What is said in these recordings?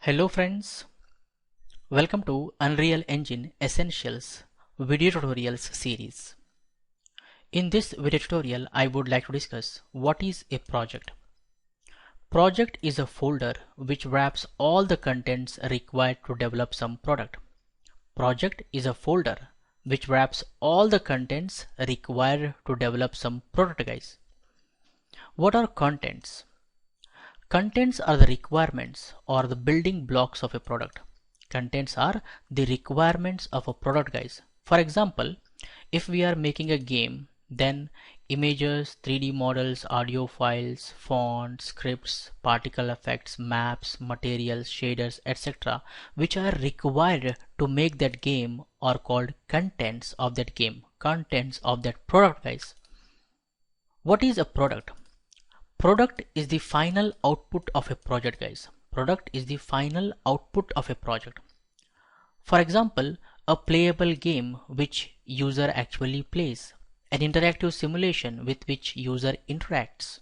Hello friends, welcome to Unreal Engine Essentials video tutorials series. In this video tutorial, I would like to discuss what is a project. Project is a folder which wraps all the contents required to develop some product. Project is a folder which wraps all the contents required to develop some product, guys. What are contents? Contents are the requirements or the building blocks of a product. Contents are the requirements of a product, guys. For example, if we are making a game, then images, 3D models, audio files, fonts, scripts, particle effects, maps, materials, shaders, etc., which are required to make that game are called contents of that game, contents of that product, guys. What is a product? Product is the final output of a project, guys. Product is the final output of a project. For example, a playable game which user actually plays, an interactive simulation with which user interacts.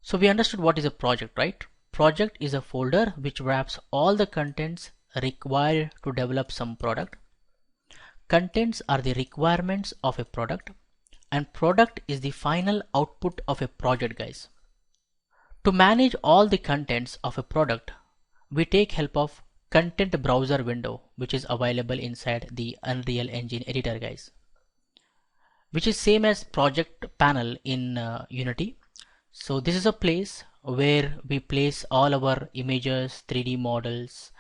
So we understood what is a project, right? Project is a folder which wraps all the contents required to develop some product. Contents are the requirements of a product. And product is the final output of a project, guys. To manage all the contents of a product, we take help of content browser window, which is available inside the Unreal Engine editor, guys, which is same as project panel in Unity. So this is a place where we place all our images, 3D models,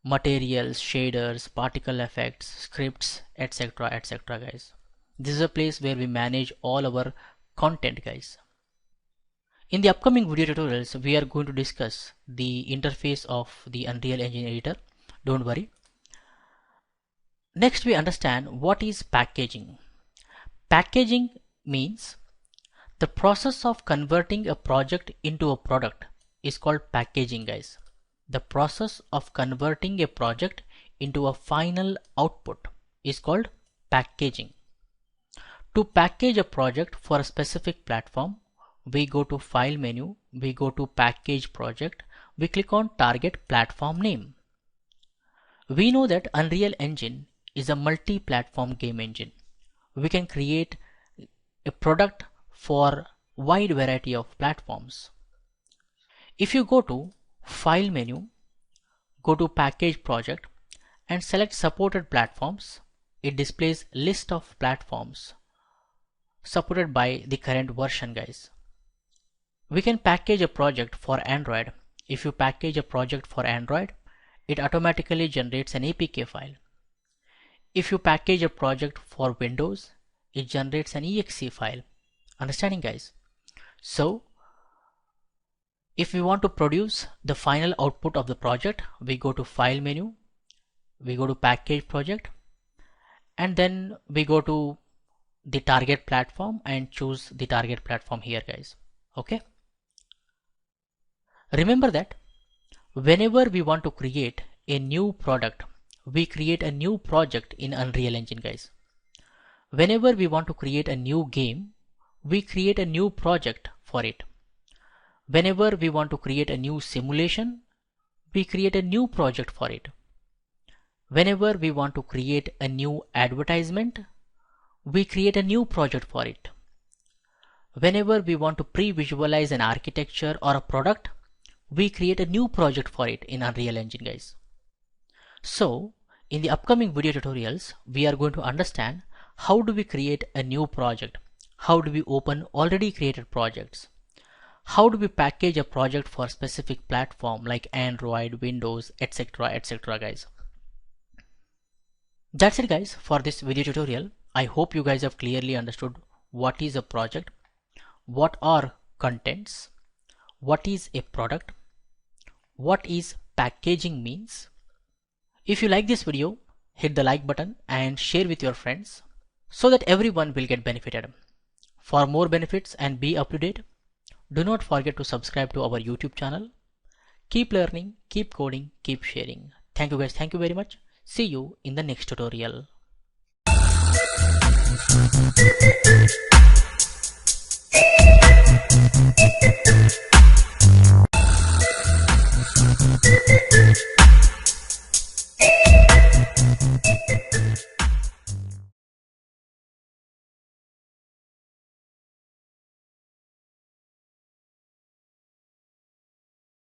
materials, shaders, particle effects, scripts, etc., etc., guys. This is a place where we manage all our content, guys. In the upcoming video tutorials, we are going to discuss the interface of the Unreal Engine editor. Don't worry. Next, we understand what is packaging. Packaging means the process of converting a project into a product is called packaging, guys. The process of converting a project into a final output is called packaging. To package a project for a specific platform, we go to File menu, we go to Package Project, we click on Target Platform Name. We know that Unreal Engine is a multi-platform game engine. We can create a product for wide variety of platforms. If you go to File menu, go to Package Project and select Supported Platforms, it displays list of platforms supported by the current version, guys. We can package a project for Android. If you package a project for Android, it automatically generates an APK file. If you package a project for Windows, it generates an exe file. Understanding, guys? So if we want to produce the final output of the project, we go to File menu, we go to Package Project, and then we go to the target platform and choose the target platform here, guys. Okay. Remember that whenever we want to create a new product, we create a new project in Unreal Engine, guys. Whenever we want to create a new game, we create a new project for it. Whenever we want to create a new simulation, we create a new project for it. Whenever we want to create a new advertisement, we create a new project for it. Whenever we want to pre-visualize an architecture or a product, we create a new project for it in Unreal Engine, guys. So in the upcoming video tutorials, we are going to understand how do we create a new project, how do we open already created projects, how do we package a project for a specific platform like Android, Windows, etc., etc., guys. That's it, guys, for this video tutorial. I hope you guys have clearly understood what is a project, what are contents, what is a product, what is packaging means. If you like this video, hit the like button and share with your friends so that everyone will get benefited. For more benefits and be up to date, do not forget to subscribe to our YouTube channel. Keep learning, keep coding, keep sharing. Thank you, guys. Thank you very much. See you in the next tutorial.